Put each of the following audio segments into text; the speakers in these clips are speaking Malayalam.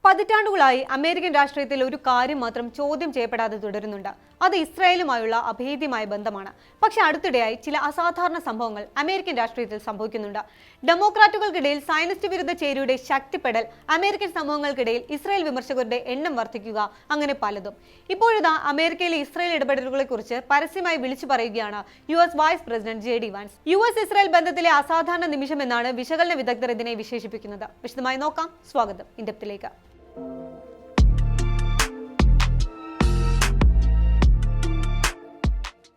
പതിറ്റാണ്ടുകളായി അമേരിക്കൻ രാഷ്ട്രീയത്തിൽ ഒരു കാര്യം മാത്രം ചോദ്യം ചെയ്യപ്പെടാതെ തുടരുന്നുണ്ട്. അത് ഇസ്രായേലുമായുള്ള അഭേദ്യമായ ബന്ധമാണ്. പക്ഷെ അടുത്തിടെയായി ചില അസാധാരണ സംഭവങ്ങൾ അമേരിക്കൻ രാഷ്ട്രീയത്തിൽ സംഭവിക്കുന്നുണ്ട്. ഡെമോക്രാറ്റുകൾക്കിടയിൽ സയനിസ്റ്റ് വിരുദ്ധ ചേരിയുടെ ശക്തിപ്പെടൽ, അമേരിക്കൻ സമൂഹങ്ങൾക്കിടയിൽ ഇസ്രായേൽ വിമർശകരുടെ എണ്ണം വർദ്ധിക്കുക, അങ്ങനെ പലതും. ഇപ്പോഴിതാ അമേരിക്കയിലെ ഇസ്രായേൽ ഇടപെടലുകളെ കുറിച്ച് പരസ്യമായി വിളിച്ചു പറയുകയാണ് US vice president JD Vance. US Israel ബന്ധത്തിലെ അസാധാരണ നിമിഷം എന്നാണ് വിശകലന വിദഗ്ധർ ഇതിനെ വിശേഷിപ്പിക്കുന്നത്. വിശദമായി നോക്കാം. സ്വാഗതം ഇൻഡെപ്തിലേക്ക്.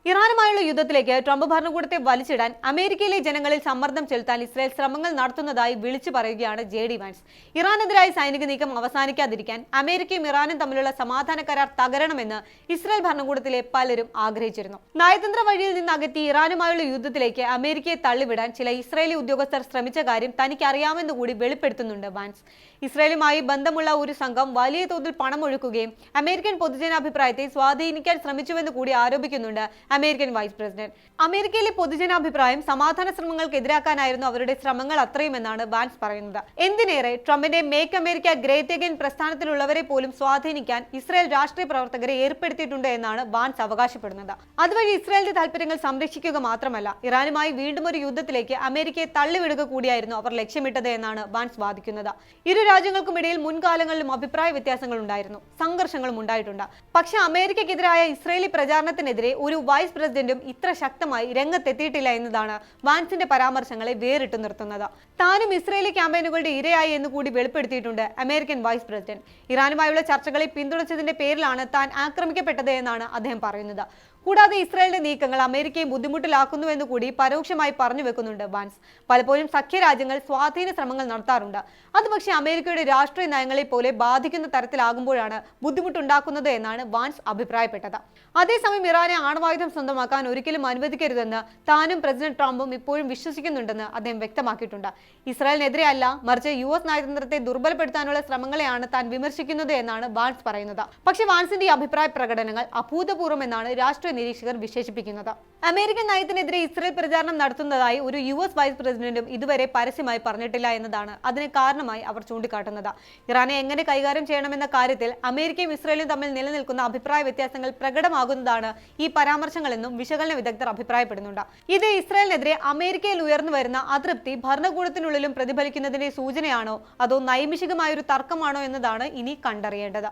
ഇറാനുമായുള്ള യുദ്ധത്തിലേക്ക് ട്രംപ് ഭരണകൂടത്തെ വലിച്ചിടാൻ അമേരിക്കയിലെ ജനങ്ങളിൽ സമ്മർദ്ദം ചെലുത്താൻ ഇസ്രായേൽ ശ്രമങ്ങൾ നടത്തുന്നതായി വിളിച്ചു പറയുകയാണ് JD വാൻസ്. ഇറാനെതിരായ സൈനിക നീക്കം അവസാനിക്കാതിരിക്കാൻ അമേരിക്കയും ഇറാനും തമ്മിലുള്ള സമാധാന കരാർ തകരണമെന്ന് ഇസ്രായേൽ ഭരണകൂടത്തിലെ പലരും ആഗ്രഹിച്ചിരുന്നു. നയതന്ത്ര വഴിയിൽ നിന്ന് അകറ്റി ഇറാനുമായുള്ള യുദ്ധത്തിലേക്ക് അമേരിക്കയെ തള്ളിവിടാൻ ചില ഇസ്രായേലി ഉദ്യോഗസ്ഥർ ശ്രമിച്ച കാര്യം തനിക്ക് അറിയാമെന്ന് കൂടി വെളിപ്പെടുത്തുന്നുണ്ട് വാൻസ്. ഇസ്രായേലുമായി ബന്ധമുള്ള ഒരു സംഘം വലിയ തോതിൽ പണമൊഴുക്കുകയും അമേരിക്കൻ പൊതുജനാഭിപ്രായത്തെ സ്വാധീനിക്കാൻ ശ്രമിച്ചുവെന്ന് കൂടി ആരോപിക്കുന്നുണ്ട് അമേരിക്കൻ വൈസ് പ്രസിഡന്റ്. അമേരിക്കയിലെ പൊതുജനാഭിപ്രായം സമാധാന ശ്രമങ്ങൾക്കെതിരാക്കാനായിരുന്നു അവരുടെ ശ്രമങ്ങൾ അത്രയുമെന്നാണ് വാൻസ് പറയുന്നത്. എന്തിനേറെ, ട്രംപിന്റെ മേക്ക് അമേരിക്ക ഗ്രേറ്റ് അഗൈൻ പ്രസ്ഥാനത്തിലുള്ളവരെ പോലും സ്വാധീനിക്കാൻ ഇസ്രായേൽ രാഷ്ട്രീയ പ്രവർത്തകരെ ഏർപ്പെടുത്തിയിട്ടുണ്ട് എന്നാണ് വാൻസ് അവകാശപ്പെടുന്നത്. അതുവഴി ഇസ്രായേലിന്റെ താൽപര്യങ്ങൾ സംരക്ഷിക്കുക മാത്രമല്ല, ഇറാനുമായി വീണ്ടും ഒരു യുദ്ധത്തിലേക്ക് അമേരിക്കയെ തള്ളിവിടുക കൂടിയായിരുന്നു അവർ ലക്ഷ്യമിട്ടത് എന്നാണ് വാൻസ് വാദിക്കുന്നത്. ഇരു രാജ്യങ്ങൾക്കുമിടയിൽ മുൻകാലങ്ങളിലും അഭിപ്രായ വ്യത്യാസങ്ങൾ ഉണ്ടായിരുന്നു, സംഘർഷങ്ങളും ഉണ്ടായിട്ടുണ്ട്. പക്ഷെ അമേരിക്കക്കെതിരായ ഇസ്രായേലി പ്രചാരണത്തിനെതിരെ ഒരു വൈസ് പ്രസിഡന്റും ഇത്ര ശക്തമായി രംഗത്തെത്തിയിട്ടില്ല എന്നതാണ് വാൻസിന്റെ പരാമർശങ്ങളെ വേറിട്ടു നിർത്തുന്നത്. താനും ഇസ്രായേലി ക്യാമ്പയിനുകളുടെ ഇരയായി എന്ന് കൂടി വെളിപ്പെടുത്തിയിട്ടുണ്ട് അമേരിക്കൻ വൈസ് പ്രസിഡന്റ്. ഇറാനുമായുള്ള ചർച്ചകളെ പിന്തുണച്ചതിന്റെ പേരിലാണ് താൻ ആക്രമിക്കപ്പെട്ടത് എന്നാണ് അദ്ദേഹം പറയുന്നത്. കൂടാതെ ഇസ്രായേലിന്റെ നീക്കങ്ങൾ അമേരിക്കയെ ബുദ്ധിമുട്ടിലാക്കുന്നുവെന്ന് കൂടി പരോക്ഷമായി പറഞ്ഞു വെക്കുന്നുണ്ട് വാൻസ്. പലപ്പോഴും സഖ്യരാജ്യങ്ങൾ സ്വാധീന ശ്രമങ്ങൾ നടത്താറുണ്ട്. അത് പക്ഷേ അമേരിക്കയുടെ രാഷ്ട്രീയ നയങ്ങളെ പോലെ ബാധിക്കുന്ന തരത്തിലാകുമ്പോഴാണ് ബുദ്ധിമുട്ടുണ്ടാക്കുന്നത് എന്നാണ് വാൻസ് അഭിപ്രായപ്പെട്ടത്. അതേസമയം ഇറാനെ ആണവായുധം സ്വന്തമാക്കാൻ ഒരിക്കലും അനുവദിക്കരുതെന്ന് താനും പ്രസിഡന്റ് ട്രംപും ഇപ്പോഴും വിശ്വസിക്കുന്നുണ്ടെന്ന് അദ്ദേഹം വ്യക്തമാക്കിയിട്ടുണ്ട്. ഇസ്രായേലിനെതിരെ അല്ല, മറിച്ച് US നയതന്ത്രത്തെ ദുർബലപ്പെടുത്താനുള്ള ശ്രമങ്ങളെയാണ് താൻ വിമർശിക്കുന്നത് എന്നാണ് വാൻസ് പറയുന്നത്. പക്ഷേ വാൻസിന്റെ ഈ അഭിപ്രായ പ്രകടനങ്ങൾ അഭൂതപൂർവ്വം എന്നാണ് രാഷ്ട്രീയ നിരീക്ഷകർ വിശേഷിപ്പിക്കുന്നത്. അമേരിക്കൻ നയത്തിനെതിരെ ഇസ്രായേൽ പ്രചാരണം നടത്തുന്നതായി ഒരു US വൈസ് പ്രസിഡന്റും ഇതുവരെ പരസ്യമായി പറഞ്ഞിട്ടില്ല എന്നതാണ് അതിന് കാരണമായി അവർ ചൂണ്ടിക്കാട്ടുന്നത്. ഇറാനെ എങ്ങനെ കൈകാര്യം ചെയ്യണമെന്ന കാര്യത്തിൽ അമേരിക്കയും ഇസ്രായേലും തമ്മിൽ നിലനിൽക്കുന്ന അഭിപ്രായ വ്യത്യാസങ്ങൾ പ്രകടമാകുന്നതാണ് ഈ പരാമർശങ്ങളെന്നും വിശകലന വിദഗ്ധർ അഭിപ്രായപ്പെടുന്നുണ്ട്. ഇത് ഇസ്രായേലിനെതിരെ അമേരിക്കയിൽ ഉയർന്നു വരുന്ന അതൃപ്തി ഭരണകൂടത്തിനുള്ളിലും പ്രതിഫലിക്കുന്നതിന്റെ സൂചനയാണോ അതോ നൈമിഷികമായൊരു തർക്കമാണോ എന്നതാണ് ഇനി കണ്ടറിയേണ്ടത്.